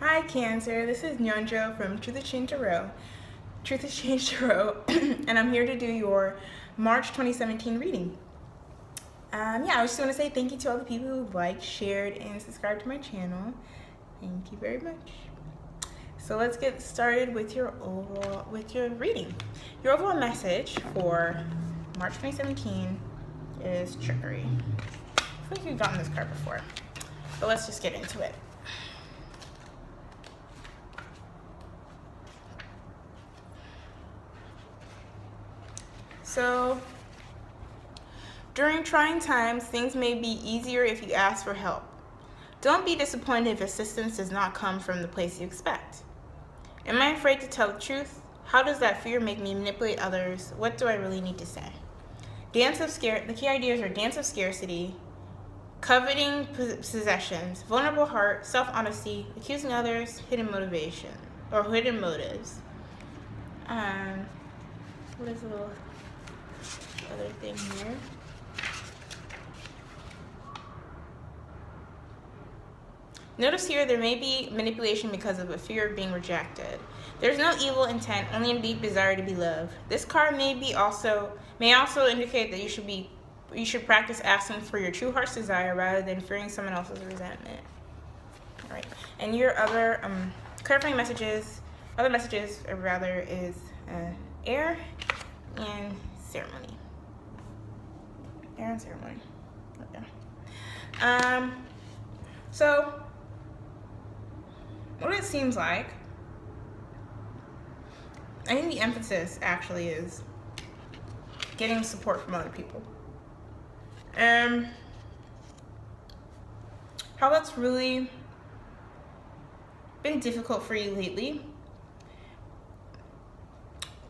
Hi Cancer, this is Nyonjo from Truth Exchange Tarot. Truth Exchange Tarot, and I'm here to do your March 2017 reading. I just want to say thank you to all the people who liked, shared, and subscribed to my channel. Thank you very much. So let's get started with your reading. Your overall message for March 2017 is trickery. I feel like you've gotten this card before, but let's just get into it. So, during trying times, things may be easier if you ask for help. Don't be disappointed if assistance does not come from the place you expect. Am I afraid to tell the truth? How does that fear make me manipulate others? What do I really need to say? The key ideas are dance of scarcity, coveting possessions, vulnerable heart, self-honesty, accusing others, hidden motivation, or hidden motives. What is the little other thing here? Notice here there may be manipulation because of a fear of being rejected. There's no evil intent, only a deep desire to be loved. This card may also indicate that you should practice asking for your true heart's desire rather than fearing someone else's resentment. All right, and your other clarifying messages, is air and ceremony. Air and ceremony. Okay. So what it seems like, I think the emphasis actually is getting support from other people. And how that's really been difficult for you lately,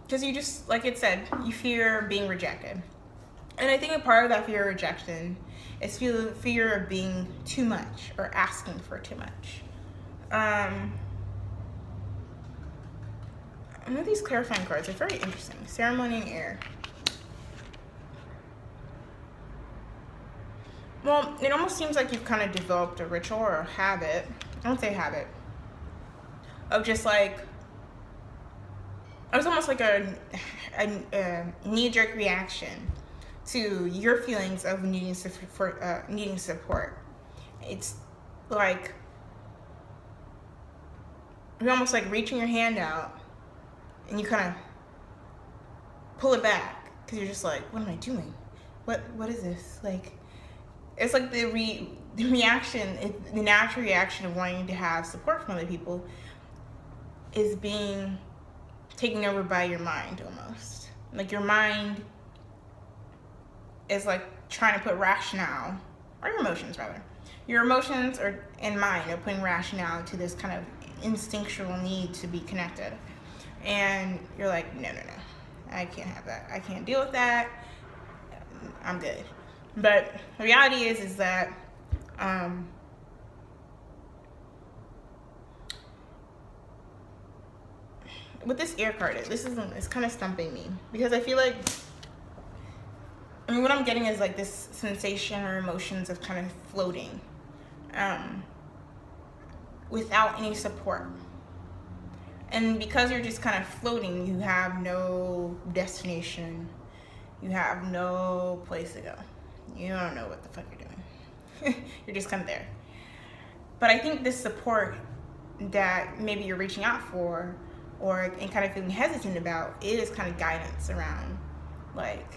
because you just, like it said, you fear being rejected. And I think a part of that fear of rejection is fear of being too much or asking for too much. One of these clarifying cards are very interesting. Ceremony and air. Well, it almost seems like you've kind of developed a ritual or a habit. I don't say habit. Of just like, it was almost like a knee-jerk reaction to your feelings of needing support. It's like you're almost like reaching your hand out and you kind of pull it back because you're just like, what am I doing? What is this? Like, it's like the natural reaction of wanting to have support from other people is being taken over by your mind almost. Like your mind is like trying to put rationale, or your emotions rather. Your emotions and mind are putting rationale to this kind of instinctual need to be connected. And you're like, no, I can't have that. I can't deal with that. I'm good. But the reality is that with this air card, it's kind of stumping me because I feel like, what I'm getting is like this sensation or emotions of kind of floating without any support. And because you're just kind of floating, you have no destination. You have no place to go. You don't know what the fuck you're doing. You're just kind of there. But I think this support that maybe you're reaching out for and kind of feeling hesitant about is kind of guidance around like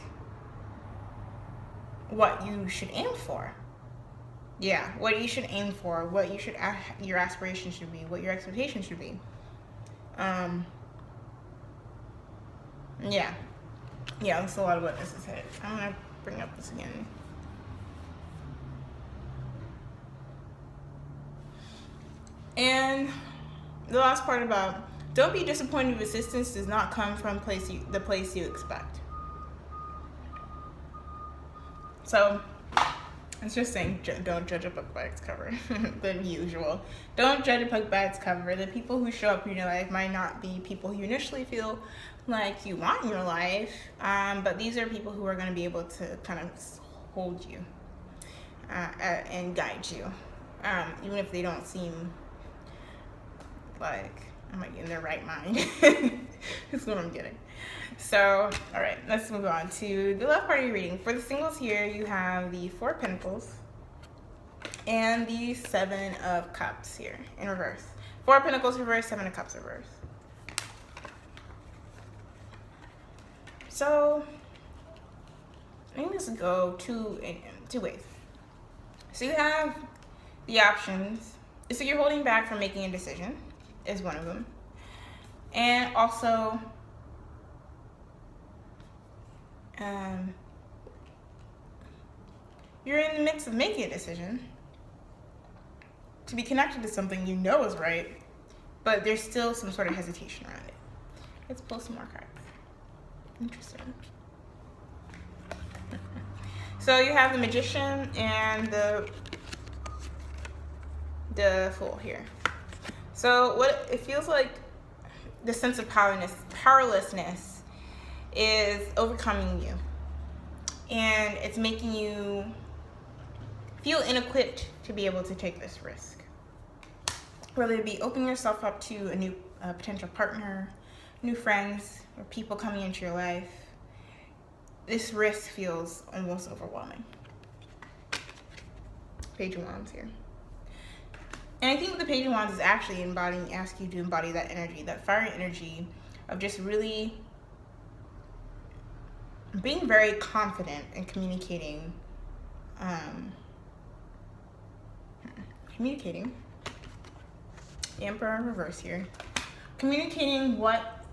what you should aim for. Yeah, what you should aim for, what your aspirations should be, what your expectations should be. Yeah, that's a lot of what this is hit. I'm gonna bring up this again. And the last part about don't be disappointed if assistance does not come from the place you expect. So it's just saying, don't judge a book by its cover. The usual. Don't judge a book by its cover. The people who show up in your life might not be people who you initially feel like you want in your life, but these are people who are going to be able to kind of hold you and guide you, even if they don't seem Like, I'm like in their right mind. That's what I'm getting. So, all right, let's move on to the left part of your reading. For the singles here, you have the Four of Pentacles and the Seven of Cups here in reverse. Four of Pentacles reverse, Seven of Cups reverse. So, I think this will go two ways. So you have the options. So you're holding back from making a decision is one of them. And also, you're in the midst of making a decision to be connected to something you know is right, but there's still some sort of hesitation around it. Let's pull some more cards. Interesting. So you have the Magician and the Fool here. So what it feels like, the sense of powerlessness is overcoming you, and it's making you feel inequipped to be able to take this risk. Whether it be opening yourself up to a new potential partner, new friends, or people coming into your life, this risk feels almost overwhelming. Page of Wands here. And I think the Page of Wands is actually asking you to embody that energy, that fiery energy of just really being very confident and communicating. The Emperor in reverse here. Communicating what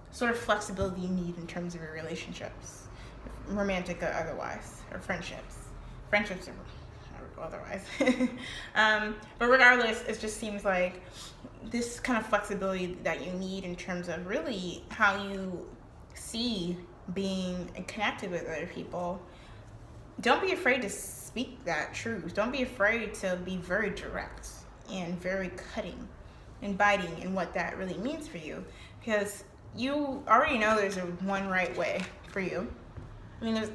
sort of flexibility you need in terms of your relationships, romantic or otherwise, or friendships or otherwise. But regardless, it just seems like this kind of flexibility that you need in terms of really how you see being connected with other people. Don't be afraid to speak that truth. Don't be afraid to be very direct and very cutting and biting in what that really means for you, because you already know there's one right way for you. I mean, there's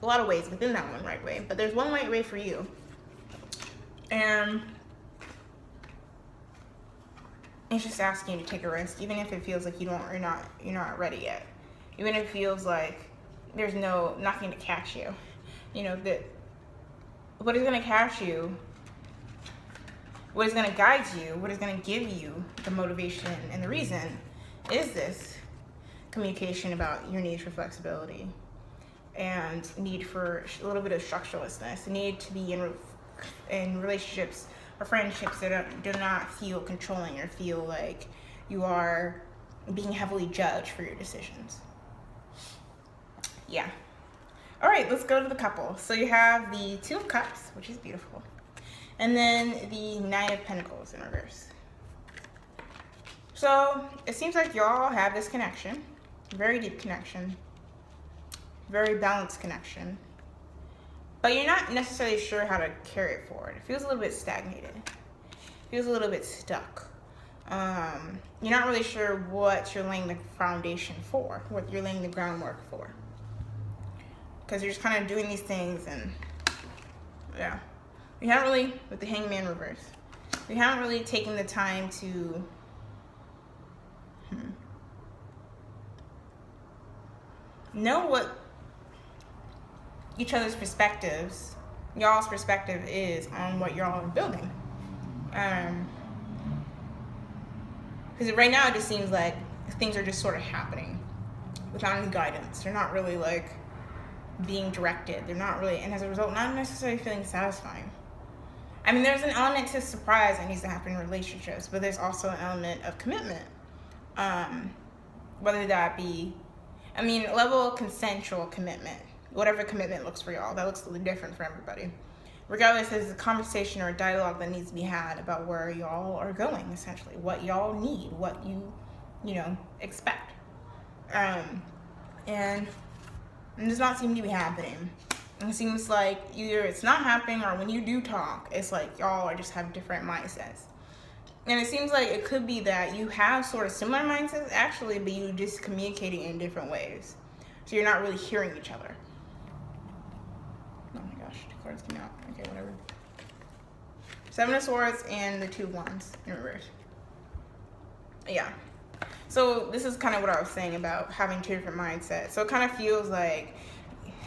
a lot of ways within that one right way, but there's one right way for you. And it's just asking you to take a risk, even if it feels like you're not ready yet. Even if it feels like there's nothing to catch you. You know, that what is going to catch you, what is going to guide you, what is going to give you the motivation and the reason is this communication about your need for flexibility and need for a little bit of structurelessness, need to be in relationships or friendships that do not feel controlling or feel like you are being heavily judged for your decisions. Yeah. All right, let's go to the couple. So you have the Two of Cups, which is beautiful, and then the Nine of Pentacles in reverse. So it seems like y'all have this connection, very deep connection, very balanced connection, but you're not necessarily sure how to carry it forward. It feels a little bit stagnated. It feels a little bit stuck. You're not really sure what you're laying the foundation for, what you're laying the groundwork for. Because you're just kind of doing these things, and yeah. You haven't really, with the Hangman reverse, you haven't really taken the time to know what each other's perspectives, y'all's perspective is on what y'all are building. Because right now it just seems like things are just sort of happening without any guidance. They're not really like being directed. They're not really, and as a result, not necessarily feeling satisfying. I mean, there's an element to surprise that needs to happen in relationships, but there's also an element of commitment. Whether that be, I mean, level of consensual commitment, whatever commitment looks for y'all, that looks a little different for everybody. Regardless, there's a conversation or a dialogue that needs to be had about where y'all are going, essentially, what y'all need, what you expect. And it does not seem to be happening. It seems like either it's not happening, or when you do talk, it's like y'all are just have different mindsets. And it seems like it could be that you have sort of similar mindsets actually, but you just communicating in different ways. So you're not really hearing each other. Oh my gosh, two cards came out. Okay, whatever. Seven of Swords and the Two of Wands in reverse. Yeah. So this is kind of what I was saying about having two different mindsets. So it kind of feels like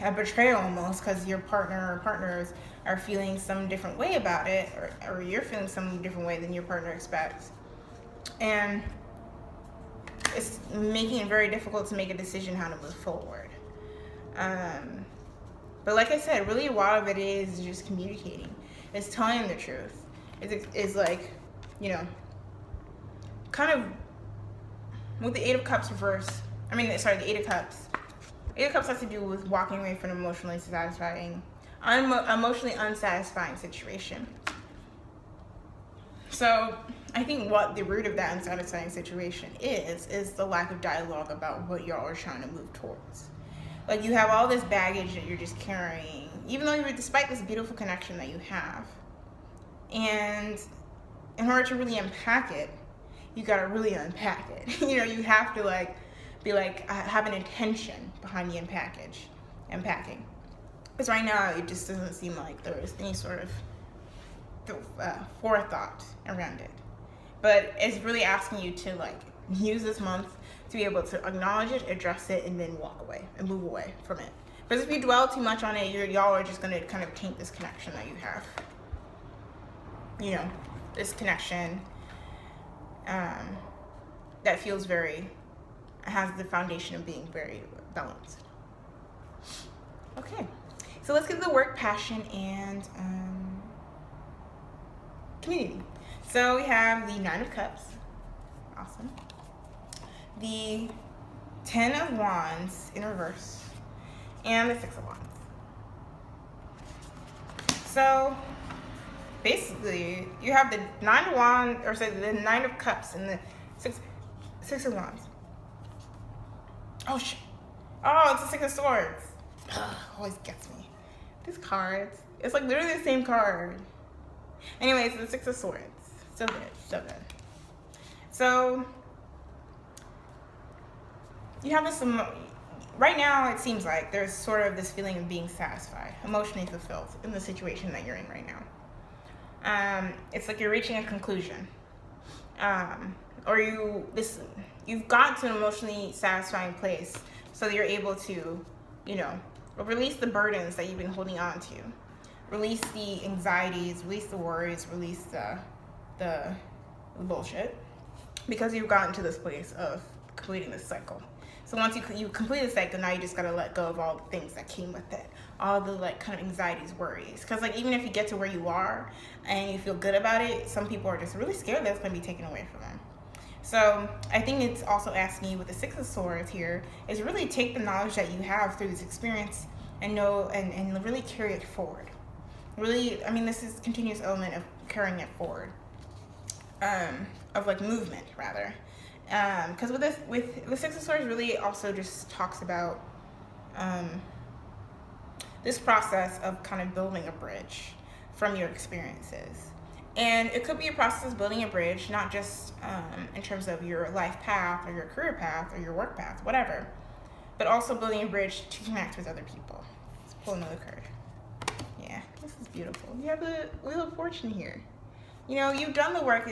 a betrayal almost, because your partner or partners are feeling some different way about it, or you're feeling some different way than your partner expects. And it's making it very difficult to make a decision how to move forward. But like I said, really a lot of it is just communicating. It's telling the truth. It's like, kind of with the Eight of Cups reverse. The Eight of Cups. Eight of Cups has to do with walking away from an emotionally unsatisfying situation. So I think what the root of that unsatisfying situation is the lack of dialogue about what y'all are trying to move towards. Like, you have all this baggage that you're just carrying, even though despite this beautiful connection that you have. And in order to really unpack it, you gotta really unpack it. You have to have an intention behind the unpacking. Because right now it just doesn't seem like there is any sort of forethought around it. But it's really asking you to use this month to be able to acknowledge it, address it, and then walk away and move away from it. Because if you dwell too much on it, y'all are just going to kind of taint this connection that you have. This connection that feels has the foundation of being very balanced. Okay, so let's get to the work, passion, and community. So we have the Nine of Cups. Awesome. The Ten of Wands in reverse. And the Six of Wands. So basically, you have the Nine of Wands, the Nine of Cups and the Six of Wands. Oh, shit. Oh, it's the Six of Swords. Always gets me. These cards. It's literally the same card. Anyways, the Six of Swords. So good. So you have this, right now it seems like there's sort of this feeling of being satisfied, emotionally fulfilled in the situation that you're in right now. It's like you're reaching a conclusion. Or you've gotten to an emotionally satisfying place so that you're able to, release the burdens that you've been holding on to. Release the anxieties, release the worries, release the bullshit, because you've gotten to this place of completing this cycle. So once you complete the cycle, now you just gotta let go of all the things that came with it, all the kind of anxieties, worries. Because even if you get to where you are and you feel good about it, some people are just really scared that it's gonna be taken away from them. So I think it's also asking you with the Six of Swords here is really take the knowledge that you have through this experience and really carry it forward. Really, this is continuous element of carrying it forward, of movement rather. Because with the Six of Swords really also just talks about this process of kind of building a bridge from your experiences. And it could be a process of building a bridge, not just in terms of your life path or your career path or your work path, whatever, but also building a bridge to connect with other people. Let's pull another card. Yeah, this is beautiful. You have the Wheel of Fortune here. You've done the work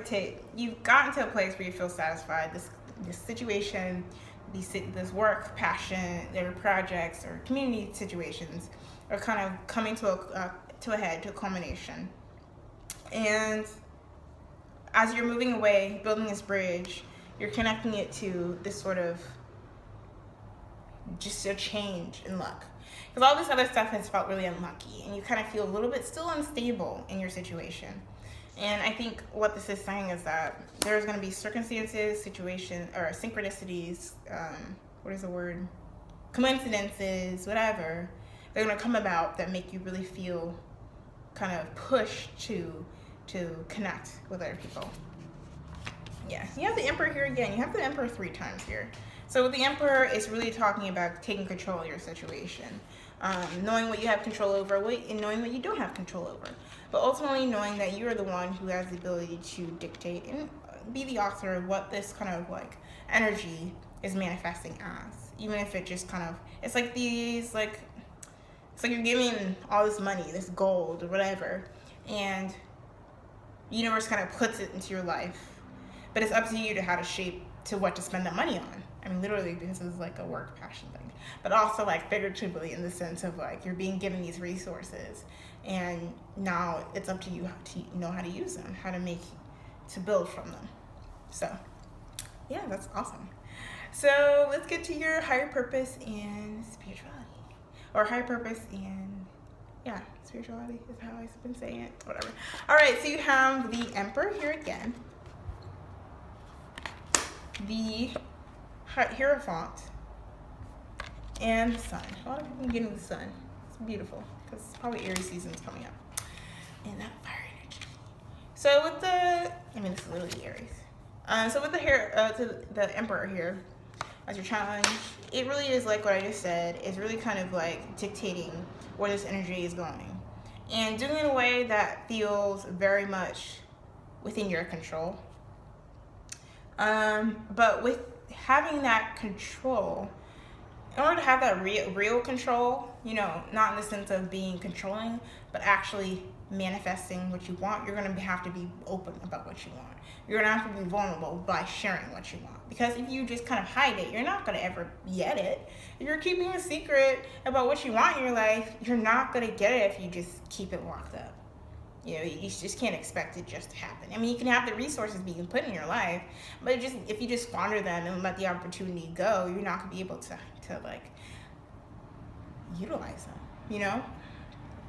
you've gotten to a place where you feel satisfied. This situation, this work, passion, their projects or community situations are kind of coming to a head, to a culmination. And as you're moving away, building this bridge, you're connecting it to this sort of just a change in luck. Because all this other stuff has felt really unlucky, and you kind of feel a little bit still unstable in your situation. And I think what this is saying is that there's going to be circumstances, situations, or synchronicities, what is the word? Coincidences, whatever. They're going to come about that make you really feel kind of pushed to connect with other people. Yeah, you have the Emperor here again. You have the Emperor 3 times here. So with the Emperor, it's really talking about taking control of your situation. Knowing what you have control over and knowing what you don't have control over. But ultimately knowing that you are the one who has the ability to dictate and be the author of what this kind of energy is manifesting as. Even if it just kind of, it's like you're giving all this money, this gold or whatever, and the universe kind of puts it into your life. but it's up to you to how to shape to what to spend that money on. I mean, literally, this is like a work passion thing, but also like figuratively in the sense of like you're being given these resources, and now it's up to you to know how to use them, how to build from them. So, yeah, that's awesome. So let's get to your higher purpose and spirituality, or higher purpose and spirituality is how I've been saying it. Whatever. All right, so you have the Emperor here again, the Hierophant, and the Sun. A lot of people are getting the Sun. It's beautiful because it's probably Aries season's coming up, and that fire energy. So with this is literally Aries. So with the Emperor here as your challenge, it really is like what I just said. It's really kind of like dictating where this energy is going, and doing it in a way that feels very much within your control. But with having that control, in order to have that real control, not in the sense of being controlling, but actually manifesting what you want, you're going to have to be open about what you want. You're going to have to be vulnerable by sharing what you want. Because if you just kind of hide it, you're not going to ever get it. If you're keeping a secret about what you want in your life, you're not going to get it if you just keep it locked up. You just can't expect it just to happen. I mean, you can have the resources being put in your life, but if you just squander them and let the opportunity go, you're not going to be able to like utilize them,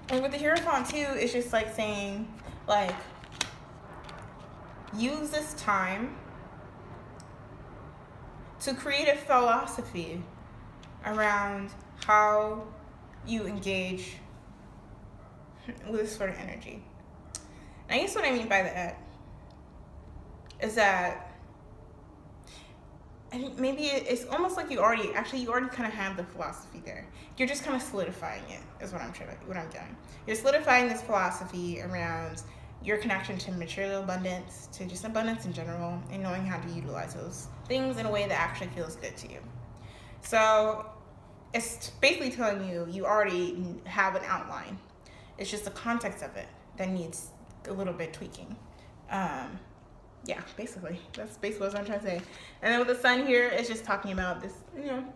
And with the Hierophant too, it's just like saying, like, use this time to create a philosophy around how you engage with this sort of energy. And I guess what I mean by that is that I think maybe it's almost like you already kind of have the philosophy there. You're just kind of solidifying it, is what I'm doing. You're solidifying this philosophy around your connection to material abundance, to just abundance in general, and knowing how to utilize those things in a way that actually feels good to you. So it's basically telling you already have an outline. It's just the context of it that needs a little bit tweaking. Basically. That's basically what I'm trying to say. And then with the Sun here, it's just talking about this,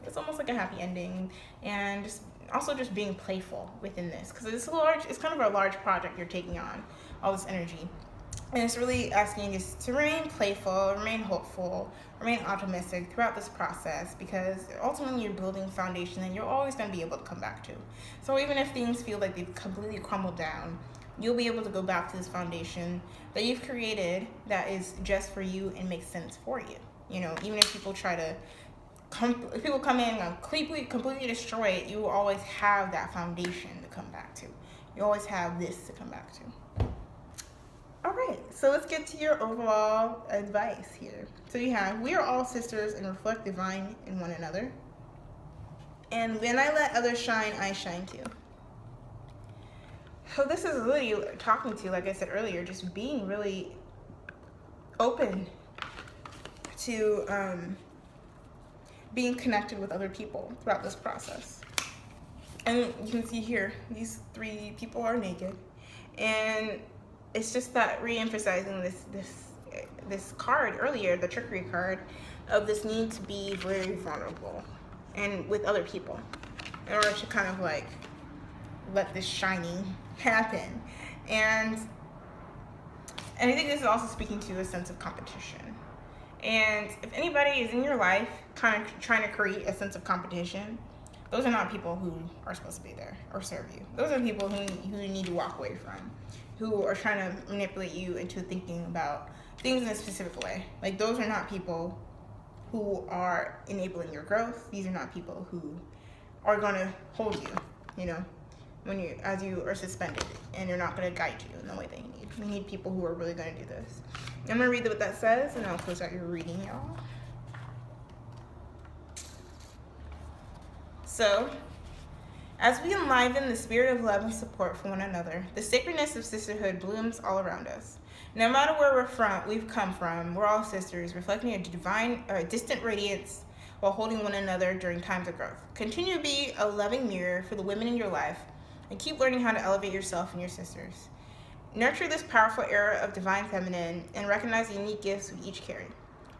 it's almost like a happy ending, and just being playful within this. Because it's kind of a large project you're taking on, all this energy. And it's really asking you to remain playful, remain hopeful, remain optimistic throughout this process, because ultimately you're building a foundation that you're always going to be able to come back to. So even if things feel like they've completely crumbled down, you'll be able to go back to this foundation that you've created that is just for you and makes sense for you. Even if people if people come in and completely destroy it, you will always have that foundation to come back to. You always have this to come back to. All right, so let's get to your overall advice here. So you have, we are all sisters and reflect divine in one another. And when I let others shine, I shine too. So this is really talking to, like I said earlier, just being really open to being connected with other people throughout this process. And you can see here, these 3 people are naked. And it's just that re-emphasizing this card earlier, the trickery card, of this need to be very vulnerable and with other people in order to kind of like let this shining happen. And I think this is also speaking to a sense of competition. And if anybody is in your life kind of trying to create a sense of competition, those are not people who are supposed to be there or serve you. Those are people who you need to walk away from, who are trying to manipulate you into thinking about things in a specific way. Like, those are not people who are enabling your growth. These are not people who are going to hold you, as you are suspended, and they're not going to guide you in the way that you need. You need people who are really going to do this. I'm going to read what that says, and I'll close out your reading, y'all. So, as we enliven the spirit of love and support for one another, the sacredness of sisterhood blooms all around us. No matter where we've come from, we're all sisters, reflecting a distant radiance while holding one another during times of growth. Continue to be a loving mirror for the women in your life, and keep learning how to elevate yourself and your sisters. Nurture this powerful era of divine feminine and recognize the unique gifts we each carry.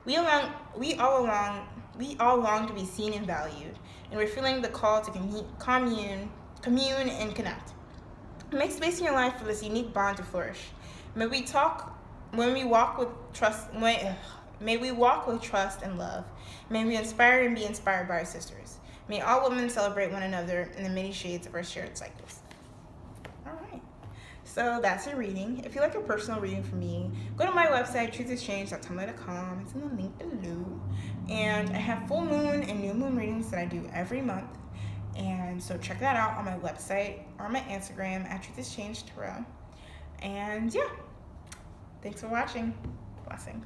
We all long to be seen and valued, and we're feeling the call to commune, and connect. Make space in your life for this unique bond to flourish. May we walk with trust and love. May we inspire and be inspired by our sisters. May all women celebrate one another in the many shades of our shared cycles. All right. So that's your reading. If you like a personal reading from me, go to my website, truthexchange.tumblr.com. It's in the link below. And I have full moon and new moon readings that I do every month. And so check that out on my website or my Instagram at truthexchange tarot. And yeah, thanks for watching. Blessings.